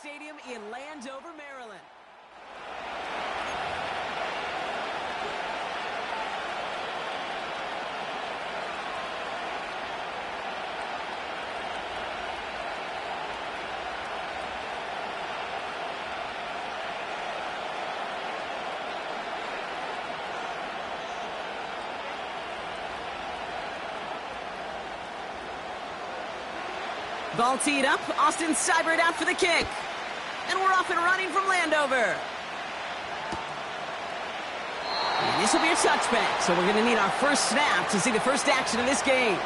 Stadium in Landover, Maryland. Ball teed up. Austin Seibert out for the kick. And we're off and running from Landover. And this will be a touchback, so we're going to need our first snap to see the first action of this game.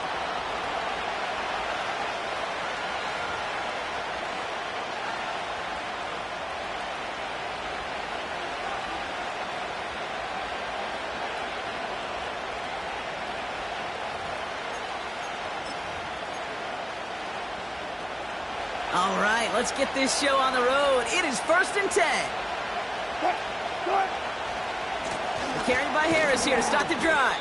All right, let's get this show on the road. It is 1st and 10. Carried by Harris here to start the drive.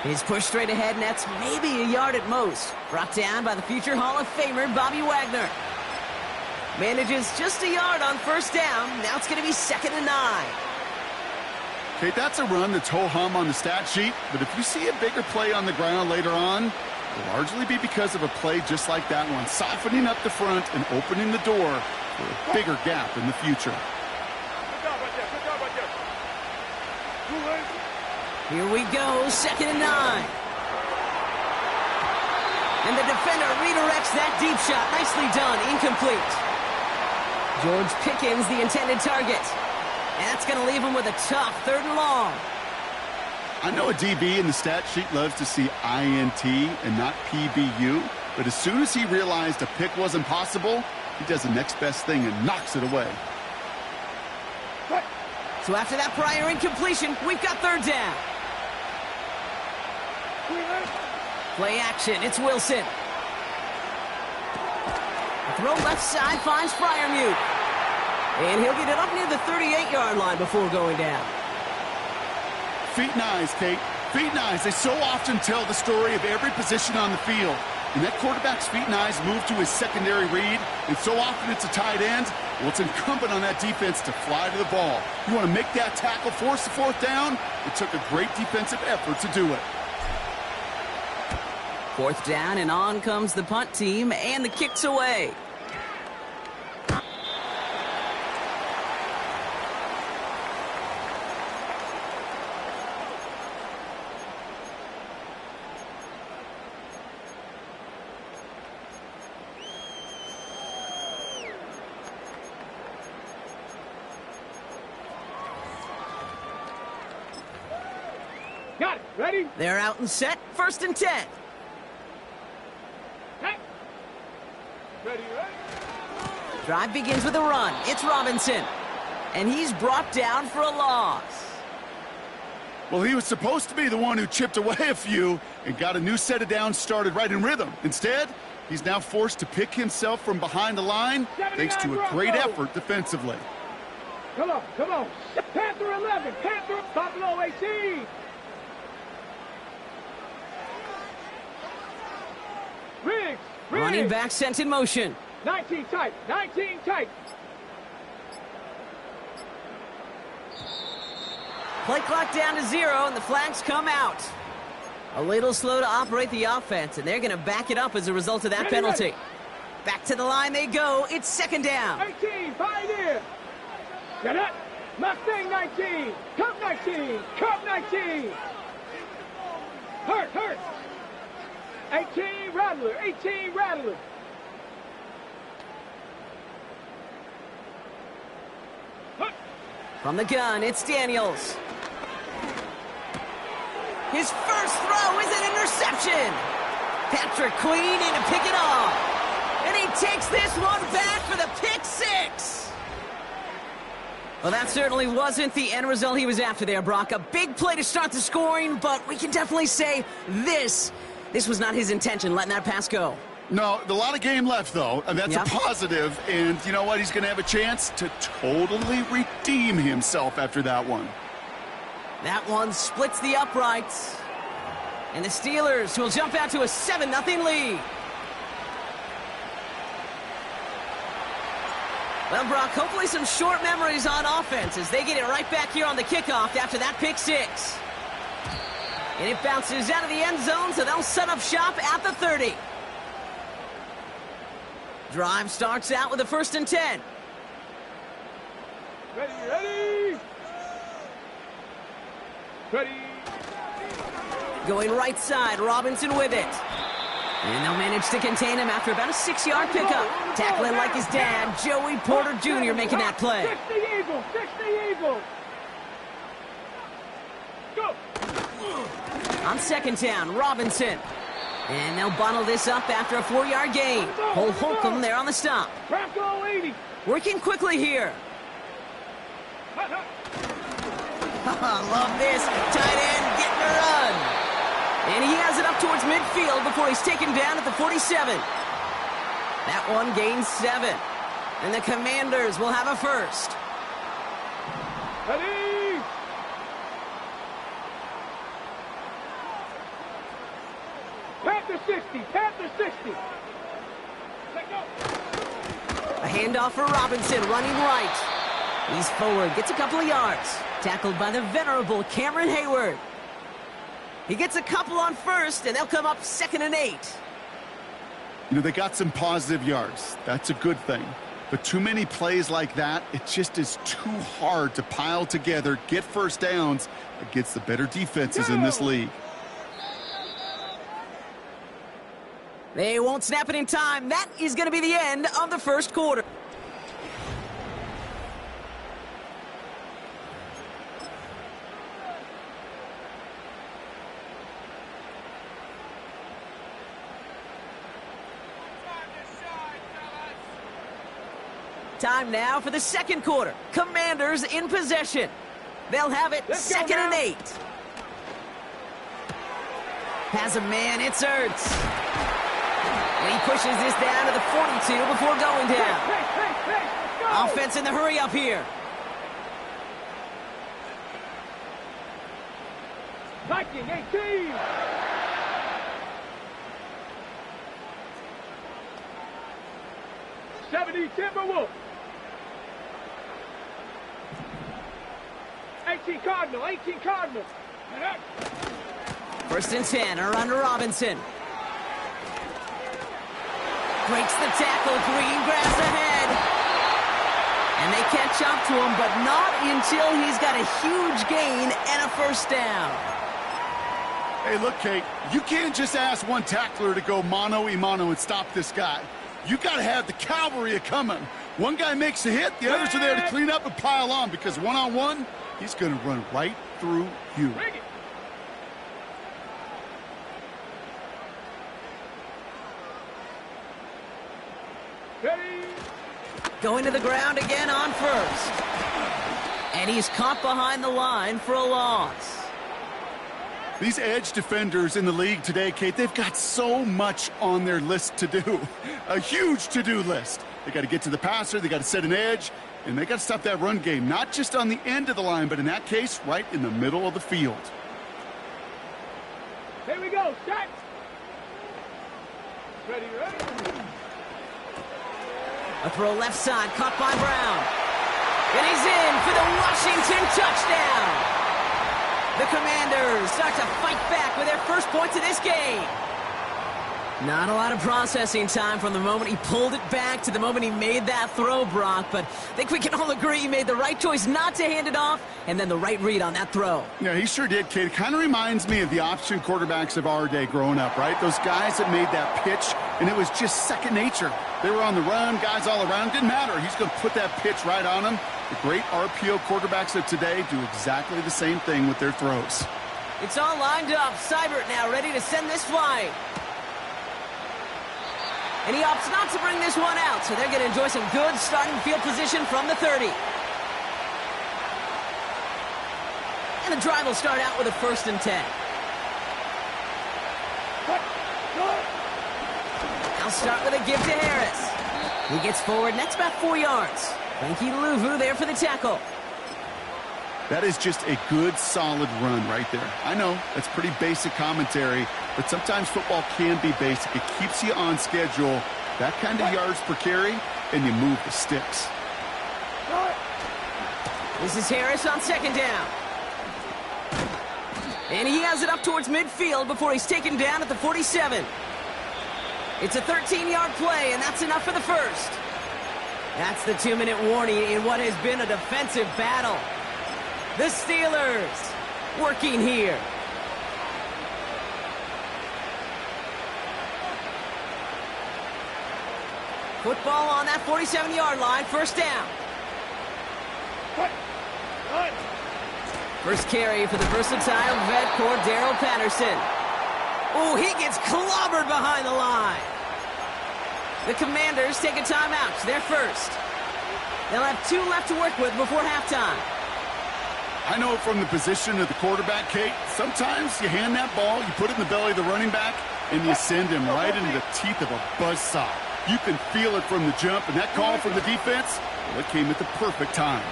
He's pushed straight ahead, and that's maybe a yard at most. Brought down by the future Hall of Famer, Bobby Wagner. Manages just a yard on 1st down. Now it's going to be 2nd and 9. Okay, that's a run that's ho-hum on the stat sheet, but if you see a bigger play on the ground later on, it'll largely be because of a play just like that one, softening up the front and opening the door for a bigger gap in the future. Here we go, 2nd and 9. And the defender redirects that deep shot. Nicely done, incomplete. George Pickens, the intended target. And that's going to leave him with a tough 3rd and long. I know a DB in the stat sheet loves to see INT and not PBU, but as soon as he realized a pick wasn't possible, he does the next best thing and knocks it away. So after that prior incompletion, we've got 3rd down. Play action, it's Wilson. The throw left side finds Freiermuth. And he'll get it up near the 38-yard line before going down. Feet and eyes, Kate. Feet and eyes. They so often tell the story of every position on the field. And that quarterback's feet and eyes move to his secondary read, and so often it's a tight end. Well, it's incumbent on that defense to fly to the ball. You want to make that tackle, force the 4th down? It took a great defensive effort to do it. 4th down, and on comes the punt team, and the kick's away. Got it. Ready? They're out and set. 1st and 10. Hey. Ready, ready? Drive begins with a run. It's Robinson. And he's brought down for a loss. Well, he was supposed to be the one who chipped away a few and got a new set of downs started right in rhythm. Instead, he's now forced to pick himself from behind the line thanks to a great effort defensively. Come on, come on. Panther 11, Panther, Buffalo 18. Riggs. Running back sent in motion. 19 tight, 19 tight. Play clock down to 0, and the flags come out. A little slow to operate the offense, and they're going to back it up as a result of that penalty. Back to the line they go. It's 2nd down. 18, Pioneer. Get it. Mustang 19. Cup 19. Cup 19. Hurt. 18, Rattler. 18, Rattler. From the gun, it's Daniels. His first throw is an interception. Patrick Queen in to pick it off. And he takes this one back for the pick 6. Well, that certainly wasn't the end result he was after there, Brock. A big play to start the scoring, but we can definitely say this was not his intention, letting that pass go. No, a lot of game left, though, and that's a positive. And you know what? He's going to have a chance to totally redeem himself after that one. That one splits the uprights. And the Steelers will jump out to a 7-0 lead. Well, Brock, hopefully some short memories on offense as they get it right back here on the kickoff after that pick six. And it bounces out of the end zone, so they'll set up shop at the 30. Drive starts out with a 1st and 10. Ready. Going right side, Robinson with it. And they'll manage to contain him after about a 6-yard pickup. Tackling like his dad, Joey Porter Jr. making that play. 60 Eagles. Go. On 2nd down, Robinson. And they'll bottle this up after a 4-yard gain. Cole Holcomb there on the stop. Bronco 80. Working quickly here. Love this. Tight end getting a run. And he has it up towards midfield before he's taken down at the 47. That one gains 7. And the Commanders will have a 1st. Ready. Panther 60. Let go. A handoff for Robinson, running right. He's forward, gets a couple of yards. Tackled by the venerable Cameron Hayward. He gets a couple on 1st, and they'll come up 2nd and 8. You know, they got some positive yards. That's a good thing. But too many plays like that, it just is too hard to pile together, get 1st downs against the better defenses in this league. They won't snap it in time. That is going to be the end of the 1st quarter. Time now for the 2nd quarter. Commanders in possession. They'll have it 2nd and 8. Has a man, it's Ertz. And he pushes this down to the 42 before going down. Offense in the hurry up here. Viking 18. Timberwolves. 18 Cardinal. 1st and 10, around to Robinson. Breaks the tackle, green grass ahead. And they catch up to him, but not until he's got a huge gain and a 1st down. Hey, look, Kate, you can't just ask one tackler to go mano-a-mano and stop this guy. You got to have the cavalry coming. One guy makes a hit, the others are there to clean up and pile on, because one-on-one, he's going to run right through you. Going to the ground again on 1st. And he's caught behind the line for a loss. These edge defenders in the league today, Kate, they've got so much on their list to do. A huge to-do list. They got to get to the passer, they got to set an edge, and they got to stop that run game, not just on the end of the line, but in that case, right in the middle of the field. Here we go, set. Ready. A throw left side, caught by Brown. And he's in for the Washington touchdown. The Commanders start to fight back with their 1st points of this game. Not a lot of processing time from the moment he pulled it back to the moment he made that throw, Brock. But I think we can all agree he made the right choice not to hand it off, and then the right read on that throw. Yeah, he sure did, Kate. It kind of reminds me of the option quarterbacks of our day growing up, right? Those guys that made that pitch, and it was just second nature. They were on the run, guys all around. Didn't matter. He's going to put that pitch right on them. The great RPO quarterbacks of today do exactly the same thing with their throws. It's all lined up. Seibert now ready to send this flying. And he opts not to bring this one out, so they're going to enjoy some good starting field position from the 30. And the drive will start out with a 1st and 10. They'll start with a give to Harris. He gets forward, and that's about 4 yards. Frankie Louvu there for the tackle. That is just a good, solid run right there. I know, that's pretty basic commentary, but sometimes football can be basic. It keeps you on schedule, that kind of yards per carry, and you move the sticks. This is Harris on second down. And he has it up towards midfield before he's taken down at the 47. It's a 13-yard play, and that's enough for the first. That's the 2-minute warning in what has been a defensive battle. The Steelers working here. Football on that 47-yard line, first down. First carry for the versatile vet Cordero Patterson. Oh, he gets clobbered behind the line. The Commanders take a timeout. They're first. They'll have 2 left to work with before halftime. I know from the position of the quarterback, Kate, sometimes you hand that ball, you put it in the belly of the running back, and you send him right into the teeth of a buzzsaw. You can feel it from the jump, and that call from the defense, well, it came at the perfect time.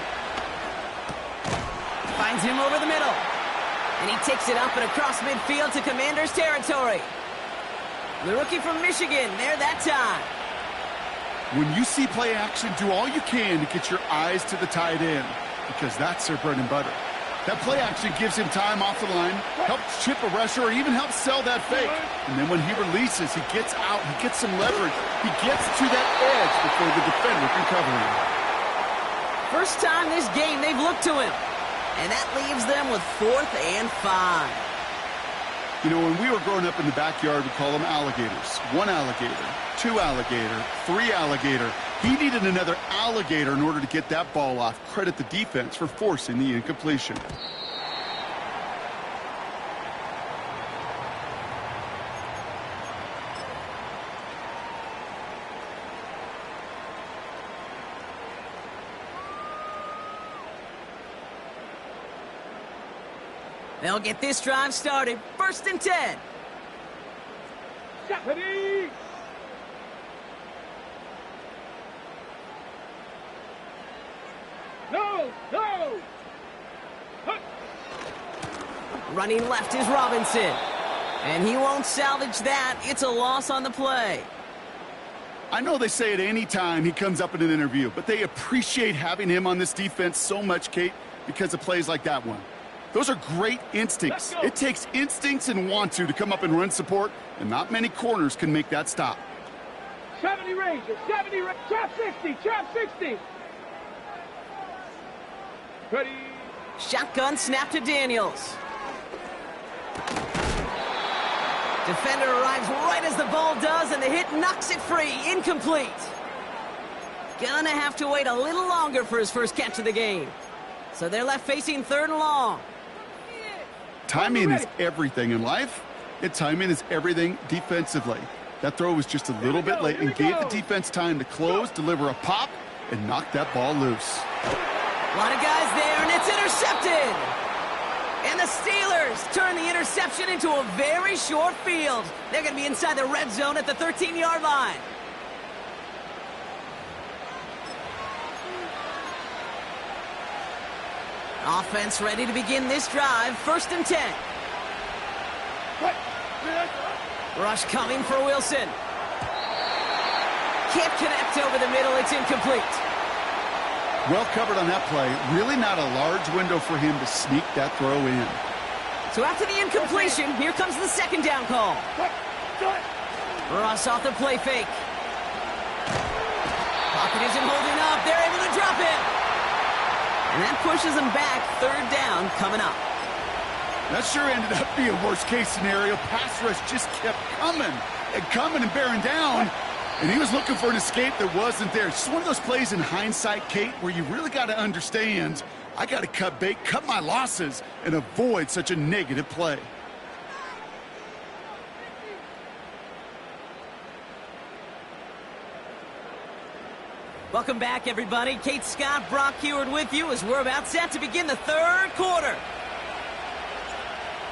Finds him over the middle. And he takes it up and across midfield to Commanders territory. The rookie from Michigan, there that time. When you see play action, do all you can to get your eyes to the tight end, because that's their bread and butter. That play action gives him time off the line, helps chip a rusher, or even helps sell that fake. And then when he releases, he gets out, he gets some leverage. He gets to that edge before the defender can cover him. First time this game they've looked to him. And that leaves them with 4th and 5. You know, when we were growing up in the backyard, we call them alligators. 1 alligator, 2 alligator, 3 alligator. He needed another alligator in order to get that ball off. Credit the defense for forcing the incompletion. They'll get this drive started. 1st and 10. Stephanie! No! No! Running left is Robinson. And he won't salvage that. It's a loss on the play. I know they say it any time he comes up in an interview, but they appreciate having him on this defense so much, Kate, because of plays like that one. Those are great instincts. It takes instincts and want to come up and run support, and not many corners can make that stop. 70 Rangers, 70 Rangers, trap 60, trap 60. Ready. Shotgun snap to Daniels. Defender arrives right as the ball does, and the hit knocks it free. Incomplete. Gonna have to wait a little longer for his first catch of the game. So they're left facing 3rd and long. Timing is everything in life, and timing is everything defensively. That throw was just a little bit late and gave the defense time to close, deliver a pop, and knock that ball loose. A lot of guys there, and it's intercepted. And the Steelers turn the interception into a very short field. They're going to be inside the red zone at the 13-yard line. Offense ready to begin this drive. 1st and 10. Rush coming for Wilson. Can't connect over the middle. It's incomplete. Well covered on that play. Really not a large window for him to sneak that throw in. So after the incompletion, here comes the 2nd down call. Ross off the play fake. Pocket isn't holding up. They're able to drop it. And that pushes them back. 3rd down coming up. That sure ended up being a worst-case scenario. Pass rush just kept coming and bearing down. And he was looking for an escape that wasn't there. It's just one of those plays in hindsight, Kate, where you really got to understand, I got to cut bait, cut my losses, and avoid such a negative play. Welcome back, everybody. Kate Scott, Brock Heward with you as we're about set to begin the 3rd quarter.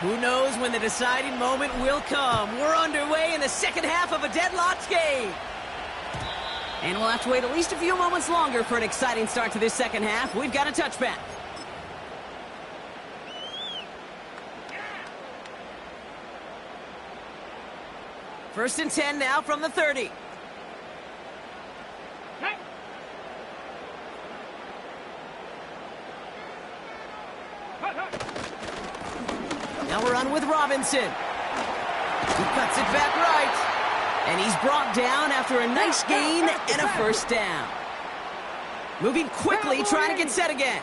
Who knows when the deciding moment will come? We're underway in the 2nd half of a deadlocked game. And we'll have to wait at least a few moments longer for an exciting start to this 2nd half. We've got a touchback. First and 10 now from the 30. Now we're on with Robinson. He cuts it back right. And he's brought down after a nice gain and a first down. Moving quickly, trying to get set again.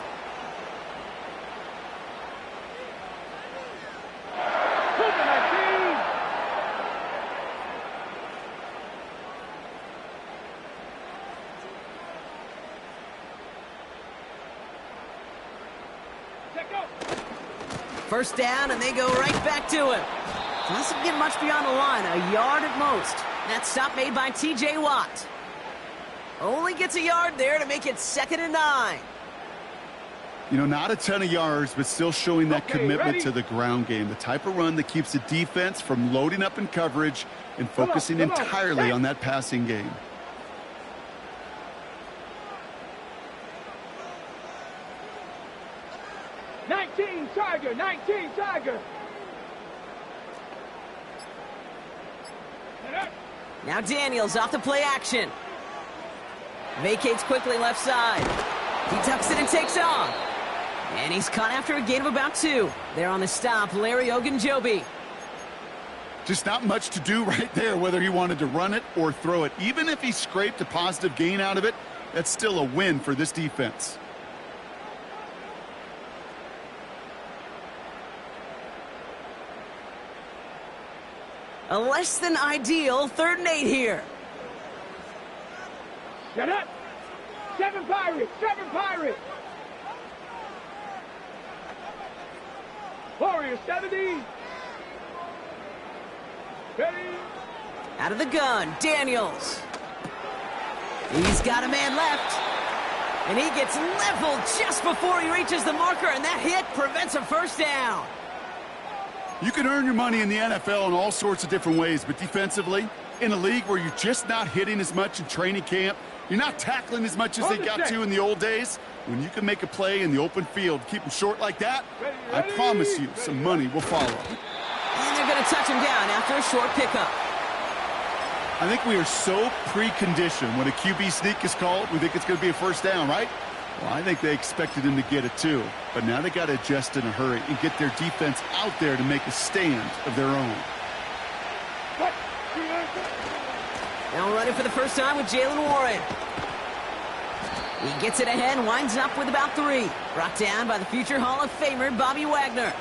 First down, and they go right back to him. Doesn't get much beyond the line, a yard at most. That stop made by T.J. Watt. Only gets a yard there to make it 2nd and 9. You know, not a ton of yards, but still showing that commitment to the ground game. The type of run that keeps the defense from loading up in coverage and focusing entirely on that passing game. Tiger, 19 Tiger. Now Daniels off the play action. Vacates quickly left side. He tucks it and takes off. And he's caught after a gain of about 2. There on the stop, Larry Ogunjobi. Just not much to do right there, whether he wanted to run it or throw it. Even if he scraped a positive gain out of it, that's still a win for this defense. A less than ideal 3rd and 8 here. Get up. 7 Pirates, 7 Pirates. Warriors 70. Ready. Out of the gun, Daniels. He's got a man left. And he gets leveled just before he reaches the marker, and that hit prevents a first down. You can earn your money in the NFL in all sorts of different ways, but defensively, in a league where you're just not hitting as much in training camp, you're not tackling as much as they got to in the old days, when you can make a play in the open field, keep them short like that, I promise you some money will follow. And they're going to touch him down after a short pickup. I think we are so preconditioned when a QB sneak is called, we think it's going to be a first down, right? Well, I think they expected him to get it too, but now they got to adjust in a hurry and get their defense out there to make a stand of their own. Now running for the first time with Jalen Warren. He gets it ahead and winds up with about 3. Brought down by the future Hall of Famer Bobby Wagner.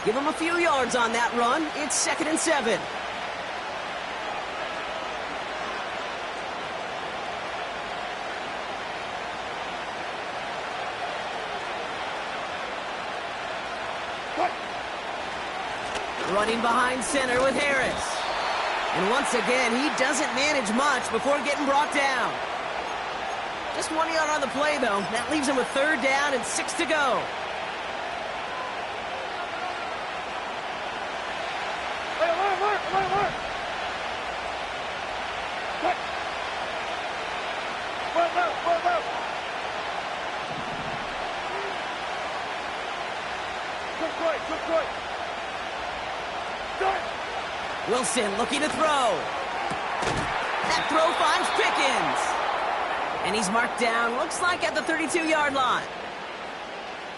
Give him a few yards on that run. It's 2nd and 7. Running behind center with Harris. And once again, he doesn't manage much before getting brought down. Just 1 yard on the play, though. That leaves him with 3rd down and 6 to go. Wilson looking to throw. That throw finds Pickens. And he's marked down, looks like at the 32-yard line.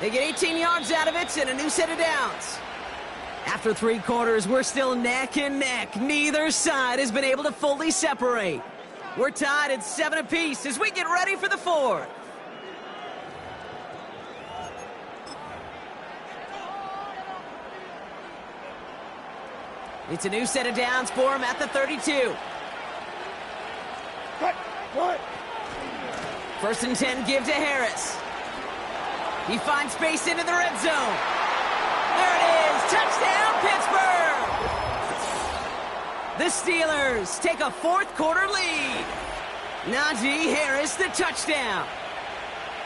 They get 18 yards out of it and a new set of downs. After 3 quarters, we're still neck and neck. Neither side has been able to fully separate. We're tied at 7 apiece as we get ready for the 4th. It's a new set of downs for him at the 32. What? 1st and 10 give to Harris. He finds space into the red zone. There it is. Touchdown, Pittsburgh. The Steelers take a 4th quarter lead. Najee Harris, the touchdown.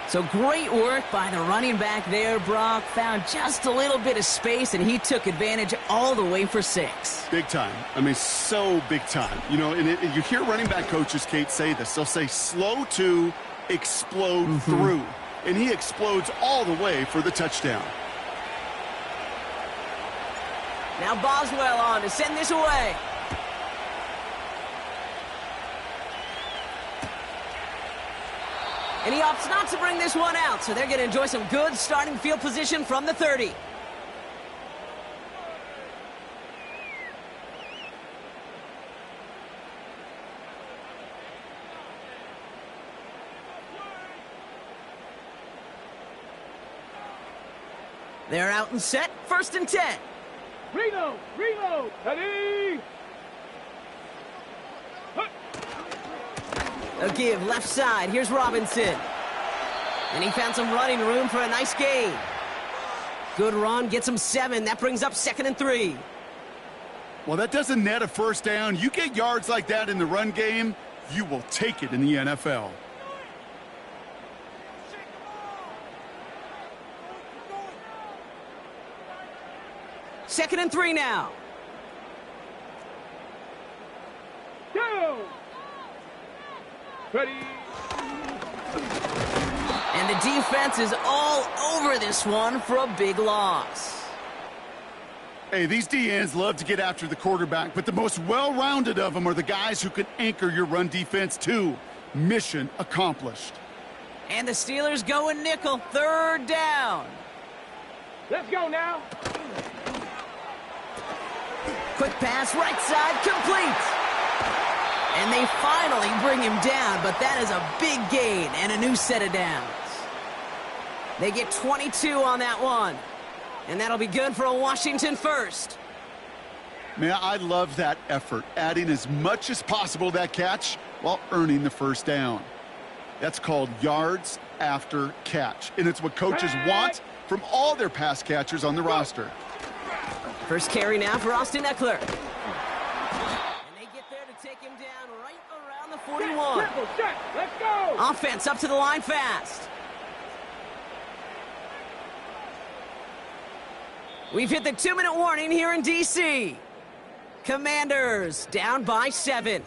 So great work by the running back there, Brock. Found just a little bit of space, and he took advantage all the way for 6. Big time. I mean, so big time. You know, and you hear running back coaches, Kate, say this. They'll say slow to explode through. And he explodes all the way for the touchdown. Now Boswell on to send this away. And he opts not to bring this one out, so they're going to enjoy some good starting field position from the 30. They're out and set, 1st and 10. Reload, reload, ready. A give left side. Here's Robinson. And he found some running room for a nice gain. Good run, gets him 7. That brings up 2nd and 3. Well, that doesn't net a 1st down. You get yards like that in the run game, you will take it in the NFL. 2nd and 3 now. Down. Ready. And the defense is all over this one for a big loss. Hey, these DNs love to get after the quarterback, but the most well-rounded of them are the guys who can anchor your run defense too. Mission accomplished. And the Steelers going nickel, 3rd down. Let's go now. Quick pass, right side, complete. And they finally bring him down, but that is a big gain and a new set of downs. They get 22 on that one. And that'll be good for a Washington 1st. Man, I love that effort, adding as much as possible to that catch while earning the 1st down. That's called yards after catch, and it's what coaches want from all their pass catchers on the roster. First carry now for Austin Eckler. And they get there to take him down right around the 41. Let's go. Offense up to the line fast. We've hit the 2-minute warning here in D.C. Commanders down by 7.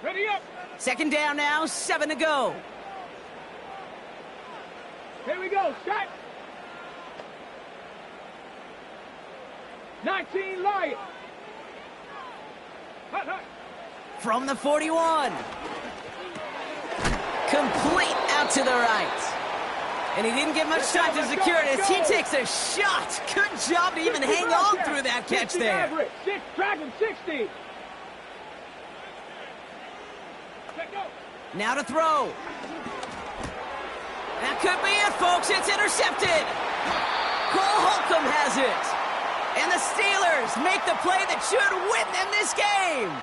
Ready up. 2nd down now, 7 to go. Here we go. Shot. 19 Lions. Hut, hut. From the 41. Complete out to the right. And he didn't get much time to secure it as he takes a shot. Good job to even hang on through that catch there. Average. Tracking 60. Now to throw. That could be it, folks. It's intercepted. Cole Holcomb has it. And the Steelers make the play that should win them this game.